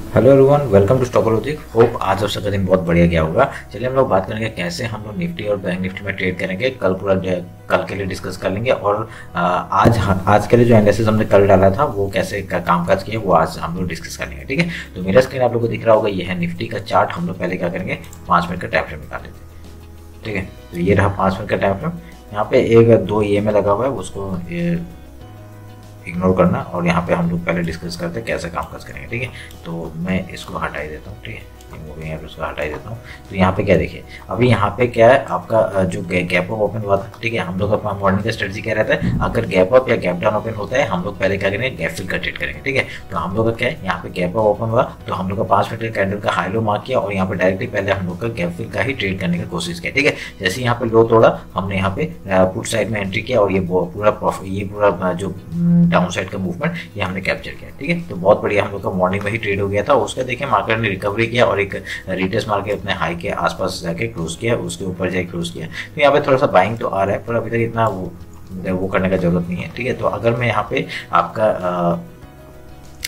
Hello everyone, welcome to Stockology. Hope आज और का दिन बहुत बढ़िया गया होगा। चलिए हम लोग बात करेंगे कैसे हम लोग निफ्टी और बैंक निफ्टी में ट्रेड करेंगे। कल के लिए डिस्कस कर लेंगे और आज के लिए जो एनालिसिस हमने कल डाला था वो कैसे कामकाज किया वो आज हम लोग डिस्कस कर लेंगे। ठीक है, तो मेरा स्क्रीन आप लोग को दिख रहा होगा, ये है निफ्टी का चार्ट। हम लोग पहले क्या करेंगे, 5 मिनट का टाइम फ्रेम निकाल लेते हैं। ठीक है, तो ये रहा 5 मिनट का टाइम फ्रेम। यहाँ पे एक दो EMA लगा हुआ है, उसको इग्नोर करना। और यहाँ पे हम लोग पहले डिस्कस करते हैं कैसे कामकाज करेंगे। ठीक है, तो मैं इसको हटा ही देता हूँ। ठीक है, मूविंग एवरेज को हटा ही देता हूँ। तो यहाँ पे क्या देखिए, अभी यहाँ पे क्या है आपका जो गैप अप ओपन हुआ था। ठीक है, हम लोग अपना मॉर्निंग का स्ट्रेटजी क्या रहता है, अगर गैप अप या गैप डाउन ओपन होता है हम लोग पहले क्या करेंगे, गैप फिल का ट्रेड करेंगे। ठीक है, तो हम लोग का क्या है, यहाँ पे गैप अप ओपन हुआ तो हम लोग का 5 मिनट का कैंडल का हाई लो मार्क किया और यहाँ पे डायरेक्टली पहले हम लोग का गैप फिल का ही ट्रेड करने की कोशिश किया। ठीक है, जैसे यहाँ पे लो तोड़ा हमने यहाँ पे पुट साइड में एंट्री किया और ये पूरा जो डाउन साइड का मूवमेंट ये हमने कैप्चर किया। ठीक है, तो बहुत बढ़िया हम लोग का मॉर्निंग में ही ट्रेड हो गया था। उसका देखिए मार्केट ने रिकवरी किया और एक रिटेस्ट मार के अपने हाई के आसपास जाके क्लोज किया, उसके ऊपर जाके क्लोज किया। तो यहाँ पे थोड़ा सा बाइंग तो आ रहा है पर अभी तक इतना वो करने का जरूरत नहीं है। ठीक है, तो अगर मैं यहाँ पे आपका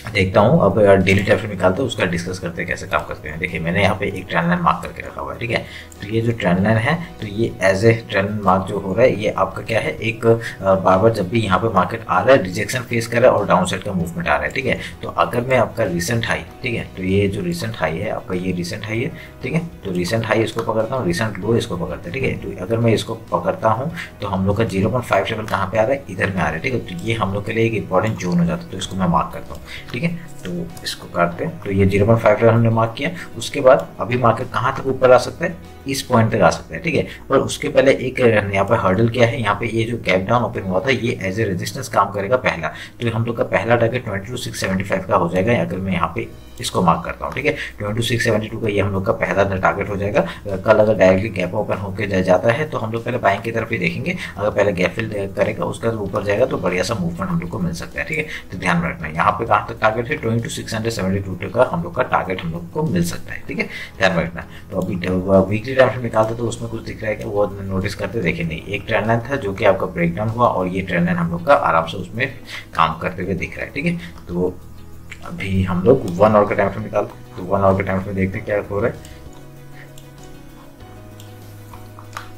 देखता हूँ, अब डेली टाइम फ्रेम निकालते हैं, उसका डिस्कस करते हैं कैसे काम करते हैं। देखिए मैंने यहाँ पे एक ट्रेंड लाइन मार्क करके रखा हुआ है। ठीक है, तो ये जो ट्रेंड लाइन है तो ये एज ए ट्रेंड मार्क जो हो रहा है ये आपका क्या है, एक बार बार जब भी यहाँ पे मार्केट आ रहा है रिजेक्शन फेस कर रहा है और डाउन साइड का मूवमेंट आ रहा है। ठीक है, तो अगर मैं आपका रिसेंट हाई, ठीक है, तो ये जो रिसेंट हाई है आपका, ये रिसेंट हाई है। ठीक है, तो रिसेंट हाई इसको पकड़ता हूँ, रिसेंट लो इसको पकड़ता है। ठीक है, तो अगर मैं इसको पकड़ता हूँ तो हम लोग का 0.5 लेवल कहाँ पे आ रहा है, इधर में आ रहा है। ठीक है, तो ये हम लोग के लिए एक इंपॉर्टेंट जोन हो जाता है, तो इसको मैं मार्क करता हूँ। ठीक है, तो इसको काटते हैं। तो ये 0.5 लेवल हमने मार्क किया। उसके बाद अभी मार्केट कहाँ तक ऊपर आ सकता है, इस पॉइंट तक आ सकता है। ठीक है, और उसके पहले एक यहाँ पे हर्डल क्या है, यहाँ पे ये जो गैप डाउन ओपन हुआ था ये एज ए रेजिस्टेंस काम करेगा पहला। तो हम लोग का पहला टारगेट 22,675 का हो जाएगा अगर मैं यहाँ पे इसको मार्क करता हूँ। ठीक है, 22,672 का ये हम लोग का पहला टारगेट हो जाएगा। कल अगर डायरेक्टली गैप ओपन होकर जाता है तो हम लोग पहले बाइंग की तरफ ही देखेंगे। अगर पहले गैप फिल करेगा उसका ऊपर जाएगा तो बढ़िया सा मूवमेंट हम लोग को मिल सकता है। ठीक है, तो ध्यान में रखना यहाँ पे कहाँ तक टारगेट है, 22,672 का हम लोग का टारगेट हम लोग को मिल सकता है। ठीक है, ध्यान में रखना। तो अभी वीकली टाइम फ्रेम निकालते तो उसमें कुछ दिख रहा है कि वो नोटिस करते, देखे नहीं, एक ट्रेंड लाइन था जो कि आपका ब्रेकडाउन हुआ और ये ट्रेंड लाइन हम लोग का आराम से उसमें काम करते हुए दिख रहा है। ठीक है, तो अभी हम लोग 1 आवर का टाइम फ्रेम निकालते हैं। तो 1 आवर के टाइम फ्रेम देखते हैं क्या हो रहा है।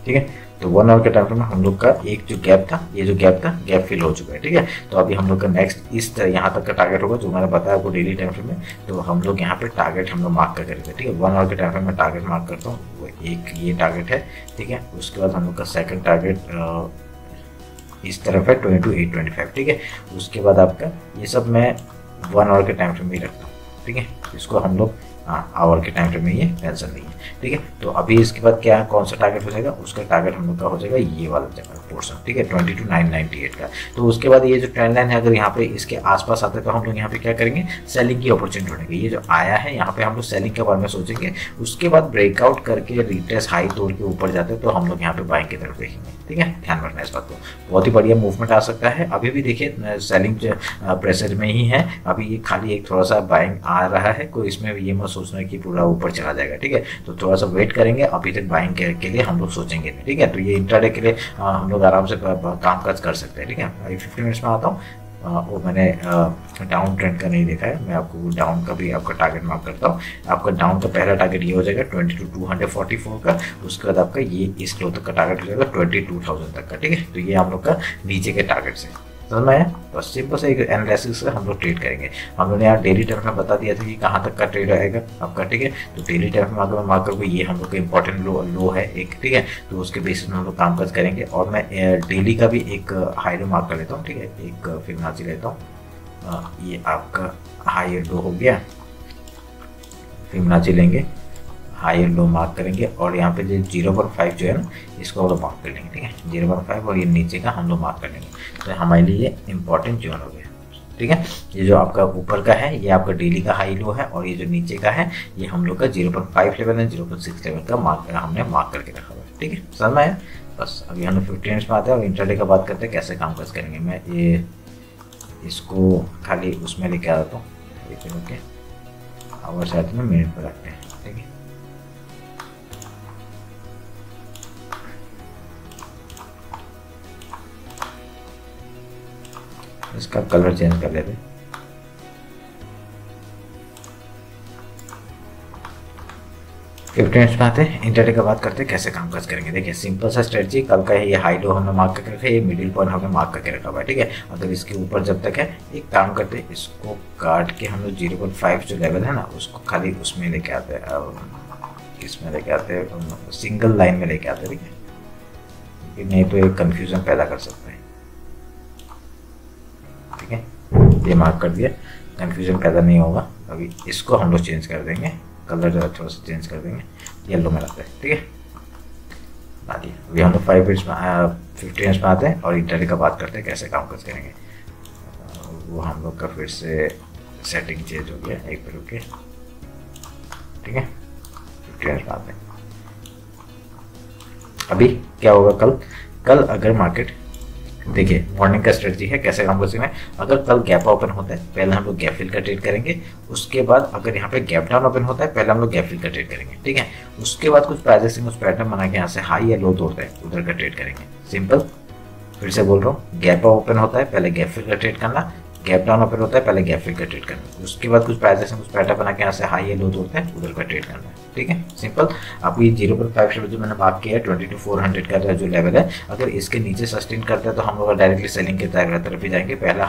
ठीक है, तो 1 आवर के टाइम फ्रेम में हम लोग का एक जो गैप था, ये जो गैप था गैप फिल हो चुका है। ठीक है, तो अभी हम लोग का नेक्स्ट इस यहाँ तक का टारगेट होगा जो मैंने बताया आपको डेली टाइम फ्रेम में। तो हम लोग यहाँ पे टारगेट हम लोग मार्क कर करेंगे। ठीक है, 1 आवर के टाइम फ्रेम में टारगेट मार्क करता हूँ, वो एक ये टारगेट है। ठीक है, उसके बाद हम लोग का सेकंड टारगेट इस तरफ है 22,825। ठीक है, उसके बाद आपका ये सब मैं 1 आवर के टाइम फ्रेम में ही रखता हूँ। ठीक है, इसको हम लोग आवर के टाइम फ्रेम में ये टेंशन नहीं है। ठीक है, तो अभी इसके बाद क्या है, कौन सा टारगेट हो जाएगा, उसका टारगेट हम लोग का हो जाएगा ये वाला पोर्शन। ठीक है, 22,998 का। तो उसके बाद ये जो ट्रेंड लाइन है अगर यहाँ पे इसके आसपास आता है तो हम लोग यहाँ पे क्या करेंगे, सेलिंग की अपॉर्चुनिटी ढूंढेंगे। ये जो आया है यहाँ पे हम लोग सेलिंग के बारे में सोचेंगे। उसके बाद ब्रेकआउट करके रिटेस्ट हाई तोड़ के ऊपर जाते हैं तो हम लोग यहाँ पे बाइंग की तरफ देखेंगे। ठीक है, ध्यान रखना इस बात को, बहुत ही बढ़िया मूवमेंट आ सकता है। अभी भी देखिए सेलिंग प्रेशर में ही है, अभी ये खाली एक थोड़ा सा बाइंग आ रहा है, कोई इसमें ये मत सोचना कि पूरा ऊपर चला जाएगा। ठीक है, तो थोड़ा सा वेट करेंगे, अभी तक बाइंग के लिए हम लोग सोचेंगे। ठीक है, तो ये इंट्राडे के लिए हम लोग आराम से काम काज कर सकते हैं। ठीक है, अभी 50 मिनट्स में आता हूँ। वो मैंने डाउन ट्रेंड का नहीं देखा है, मैं आपको डाउन का भी आपका टारगेट मार्क करता हूँ। आपका डाउन का पहला टारगेट ये हो जाएगा 22,244 का। उसके बाद आपका ये इस लो तक का टारगेट हो जाएगा 22,000 तक का। ठीक है, तो ये हम लोग का नीचे के टारगेट से समझ में आया। बस सिंपल से एक एनालिसिस से हम लोग ट्रेड करेंगे। हम लोगोने यहाँ डेली टाइम में बता दिया था कि कहाँ तक का ट्रेड रहेगा आपका। ठीक है, तो डेली टाइम में अगर मैं मार्क करूँगा ये हम लोग का इंपॉर्टेंट लो है एक। ठीक है, तो उसके बेसिस में हम लोग काम काज करेंगे और मैं डेली का भी एक हाई लो मार्क कर लेता हूँ। ठीक है, एक फिबोनाची लेता हूँ, ये आपका हाई लो हो गया, फिबोनाची लेंगे, हाई लो मार्क करेंगे और यहाँ पे जो 0.5 जो है ना इसको हम लोग मार्क कर लेंगे। ठीक है, 0.5 और ये नीचे का हम लोग मार्क कर लेंगे। तो हमारे लिए ये इंपॉर्टेंट जोन हो गया। ठीक है, ये जो आपका ऊपर का है ये आपका डेली का हाई लो है और ये जो नीचे का है ये हम लोग का 0.5 लेवल है, 0.6 लेवल का हमने मार्क करके रखा हुआ है। ठीक है, समझ में आया। बस अभी हम लोग 15 मिनट्स में आते हैं और इंट्राडे का बात करते हैं कैसे काम काज करेंगे। मैं ये इसको खाली उसमें लेके आ जाता हूँ, लेकिन ओके आवर साथ में मिनट पर रखते हैं। ठीक है, इसका कलर चेंज कर लेते हैं। 15 मिनट्स में आते हैं, इंट्राडे का बात करते हैं कैसे कामकाज करेंगे। देखिए सिंपल सा स्ट्रेटजी, कल का है ये हाई लो हमने मार्क करके रखा है, ये मिडिल पॉइंट हमने मार्क करके रखा हुआ है, ठीक है। अगर इसके ऊपर जब तक है, एक काम करते हैं, इसको काट के हम लोग 0.5 जो लेवल है ना उसको खाली उसमें लेके आते हैं, इसमें लेके आते हैं, सिंगल लाइन में लेके आते हैं, ठीक है, नहीं तो एक कंफ्यूजन पैदा कर सकते हैं, ठीक है। ये मार्क कर दिया, कंफ्यूजन पैदा नहीं होगा। अभी इसको हम लोग चेंज कर देंगे, कलर थोड़ा सा चेंज कर देंगे, येलो में लाते हैं, ठीक है। बाकी अभी हम लोग 5 मिनट्स में 15 मिनट्स में आते हैं और इंट्राडे का बात करते हैं कैसे कामकाज करेंगे। वो हम लोग का फिर से सेटिंग चेंज हो गया, एक मिनट रुके, ठीक है। 15 मिनट्स में आते हैं। अभी क्या होगा, कल अगर मार्केट, देखिए मॉर्निंग का स्ट्रेटजी है कैसे काम करते हैं। अगर कल गैप ओपन होता है पहले हम लोग गैप फिल का ट्रेड करेंगे, उसके बाद अगर यहाँ पे गैप डाउन ओपन होता है पहले हम लोग गैप फिल का ट्रेड करेंगे, ठीक है। उसके बाद कुछ प्राइसिंग उस पैटर्न बना के यहाँ से हाई या लो तोड़ता है उधर का ट्रेड करेंगे। सिंपल, फिर से बोल रहा हूँ, गैप ओपन होता है पहले गैप फिल का ट्रेड करना, गैप डाउन ओपन होता है पहले गैप फिल का ट्रेड करना, उसके बाद कुछ प्राइसिंग उस पैटर्न बना के यहाँ से हाई या लो तोड़ता है उधर का ट्रेड करना है, ठीक है। सिंपल। अब ये 0.5 जो मैंने मार्क किया है 22,400 का जो लेवल है, अगर इसके नीचे सस्टेन करता है तो हम लोग डायरेक्टली सेलिंग के तरफ ही जाएंगे। पहला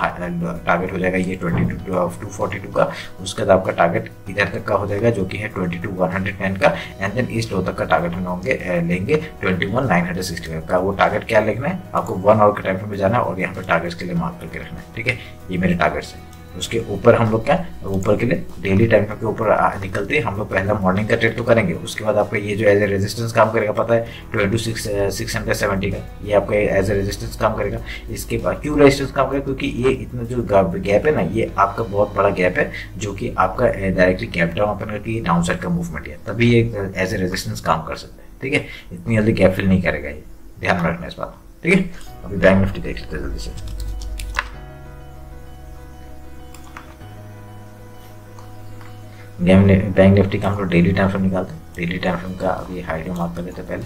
टारगेट हो जाएगा ये 22,242 का, उसके बाद आपका टारगेट इधर तक का हो जाएगा जो कि है 22,110 का, एंड देन इस लो तक का टारगेट हम होंगे लेंगे 21,965 का। वो टारगेट क्या लिखना है आपको, 1 आवर के टाइम फ्रेम में जाना है और यहाँ पर टारगेट्स के लिए मार्क करके रखना है, ठीक है। ये मेरे टारगेट्स है। उसके ऊपर हम लोग क्या, ऊपर के लिए डेली टाइम फ्रेम के ऊपर निकलते हम लोग पहला मॉर्निंग का ट्रेड तो करेंगे, उसके बाद आपका ये जो एज ए रेजिस्टेंस काम करेगा, पता है 2670 का, ये आपका एज ए रेजिस्टेंस काम करेगा। इसके बाद क्यों रेजिस्टेंस काम करेगा, क्योंकि ये इतना जो गैप है ना, ये आपका बहुत बड़ा गैप है जो कि आपका डायरेक्टली गैप डाउन ओपन करके डाउन साइड का मूवमेंट है, तभी ये एज ए रेजिस्टेंस काम कर सकता है, ठीक है। इतनी जल्दी गैप फिल नहीं करेगा, ये ध्यान में रखना इस बात, ठीक है। अभी बैंक निफ्टी देख लेते हैं जल्दी से। बैंक निफ्टी का हम लोग डेली टाइम फ्रेम निकालते हैं। डेली टाइम फ्रेम का अभी हाई मार्क कर लेते हैं पहले।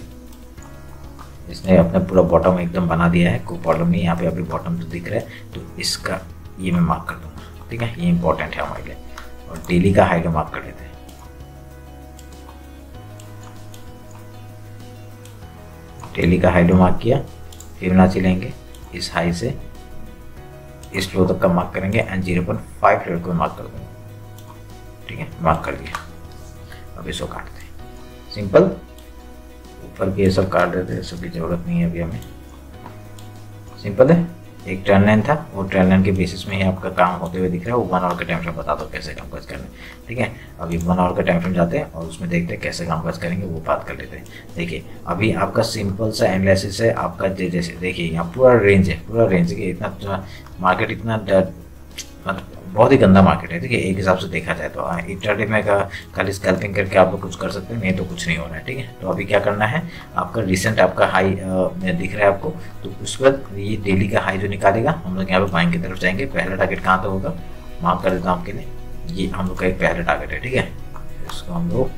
इसने अपना पूरा बॉटम एकदम बना दिया है, कोई प्रॉब्लम नहीं, यहाँ पे अभी बॉटम तो दिख रहा है, तो इसका ये मैं मार्क कर दूंगा, ठीक है। ये इंपॉर्टेंट है हमारे लिए। और डेली का हाई मार्क कर लेते हैं। डेली का हाई मार्क किया, फिबोनाची लेंगे इस हाई से इस लो तक का मार्क करेंगे एंड 0.5 लेवल को मार्क कर देंगे, ठीक है। मार्क कर दिया। अब इसको काटते हैं, सिंपल। ऊपर के ये सब काट देते हैं, सब की जरूरत नहीं है अभी हमें, सिंपल है। एक ट्रेंड लाइन था, वो ट्रेंड लाइन के बेसिस में ही आपका काम होते हुए दिख रहा है। वो 1 आवर का टाइम फ्रेम बता दो कैसे कामकाज करना है, ठीक है। अभी 1 आवर का टाइम फ्रेम जाते हैं और उसमें देखते हैं कैसे कामकाज करेंगे, वो बात कर लेते हैं। देखिए अभी आपका सिंपल सा एनालिसिस है आपका, जैसे देखिए यहाँ पूरा रेंज है, पूरा रेंज है। इतना मार्केट इतना मतलब बहुत ही गंदा मार्केट है, ठीक है। एक हिसाब से देखा जाए तो इंट्राडे में खाली स्कैल्पिंग करके आप लोग कुछ कर सकते हैं, नहीं तो कुछ नहीं हो रहा है, ठीक है। तो अभी क्या करना है, आपका रिसेंट आपका हाई दिख रहा है आपको, तो उसके बाद ये डेली का हाई जो निकालेगा हम लोग यहाँ पे बाइंग की तरफ जाएंगे। पहला टारगेट कहाँ तक होगा, मार्क कर देता हूँ आपके लिए, ये हम लोग का एक पहला टारगेट है, ठीक है। इसको हम लोग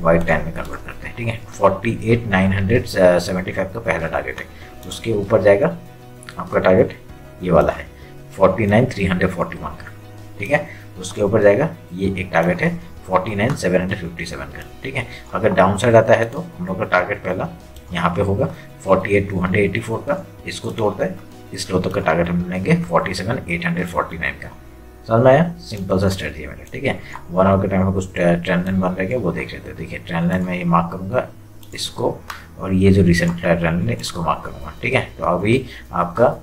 वाइट टाइम में कन्वर्ट करते हैं, ठीक है। 48,975 का पहला टारगेट है। उसके ऊपर जाएगा आपका टारगेट ये वाला है 49,341 का, ठीक है। उसके ऊपर जाएगा ये एक टारगेट है 49,757 का, ठीक है। अगर डाउन साइड आता है तो हम लोग का टारगेट पहला यहाँ पे होगा 48,284 का, इसको तोड़ता है इस लो तक का टारगेट हम लेंगे 47,849 का। समझ में आया, सिंपल सा स्ट्रेटजी है मेरा, ठीक है। 1 आवर के टाइम में कुछ ट्रेंड लाइन बन रहे वो देख लेते हैं। देखिए ट्रेंड लाइन में ये मार्क करूँगा इसको, और ये जो रिसेंट ट्रेंड लाइन है इसको मार्क करूँगा, ठीक है। तो अभी आपका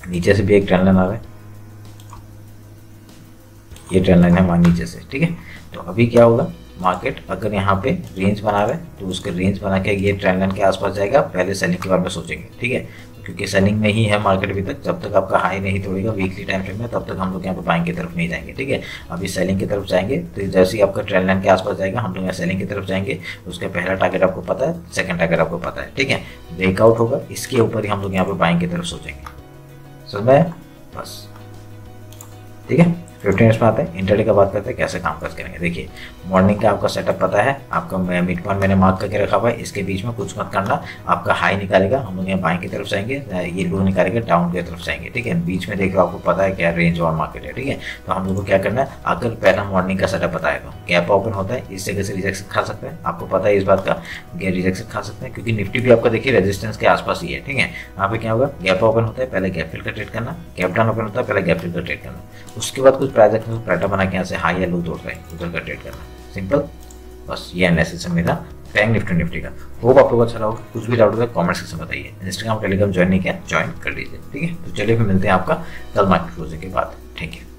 नीचे से भी एक ट्रेंड लाइन आ रहा है, ये ट्रेंड लाइन है हमारे नीचे से, ठीक है। तो अभी क्या होगा, मार्केट अगर यहाँ पे रेंज बना रहा है तो उसके रेंज बना के ये ट्रेंड लाइन के आसपास जाएगा। पहले सेलिंग के बारे में सोचेंगे, ठीक है, क्योंकि सेलिंग में ही है मार्केट अभी तक। जब तक आपका हाई नहीं तोड़ेगा वीकली टाइम फ्रेम में, तब तक हम लोग यहाँ पे बाइंग की तरफ नहीं जाएंगे, ठीक है। अभी सेलिंग की तरफ जाएंगे, तो जैसे ही आपका ट्रेंड लाइन के आसपास जाएगा हम लोग यहाँ सेलिंग की तरफ जाएंगे। उसका पहला टारगेट आपको पता है, सेकंड टारगेट आपको पता है, ठीक है। ब्रेकआउट होगा, इसके ऊपर ही हम लोग यहाँ पे बाइंग की तरफ सोचेंगे, समझ में, बस, ठीक है। 15 मिनट्स में आते हैं, इंटरडे का बात करते हैं कैसे काम काज करेंगे। देखिए मॉर्निंग का आपका सेटअप पता है, आपका मिड पॉइंट मैंने मार्क करके रखा हुआ है, इसके बीच में कुछ मत करना। आपका हाई निकालेगा, हम लोग यहाँ बाएं की तरफ जाएंगे, ये लो निकालेगा डाउन की तरफ जाएंगे, ठीक है। बीच में देख लो आपको पता है क्या रेंज और मार्केट है, ठीक है। तो हम लोग को क्या करना है, अगर पहला मॉर्निंग का सेटअप बताएगा, गैप ओपन होता है इस जगह से रिजेक्शन खा सकते हैं, आपको पता है इस बात का, रिजेक्शन खा सकते हैं क्योंकि निफ्टी भी आपका देखिए रेजिस्टेंस के आसपास ही है, ठीक है। यहाँ पे क्या होगा, गैप ओपन होता है पहले गैप फिल का ट्रेड करना, गैप डाउन ओपन होता है पहले गैप फिल का ट्रेड करना, उसके बाद कुछ प्राइस एक्शन पैटर्न बना के यहाँ से हाई या लो तोड़ता है उधर का ट्रेड करना, सिंपल। बस ये एनालिसिस है मेरा बैंक निफ्टी का। होप आप लोगों को अच्छा लगा। कुछ भी डाउट होगा कमेंट सेक्शन में बताइए। इंस्टाग्राम टेलीग्राम ज्वाइन नहीं किया, ज्वाइन कर लीजिए, ठीक है। तो चलिए फिर मिलते हैं आपका कल मार्केट क्लोजिंग के बाद। Thank you.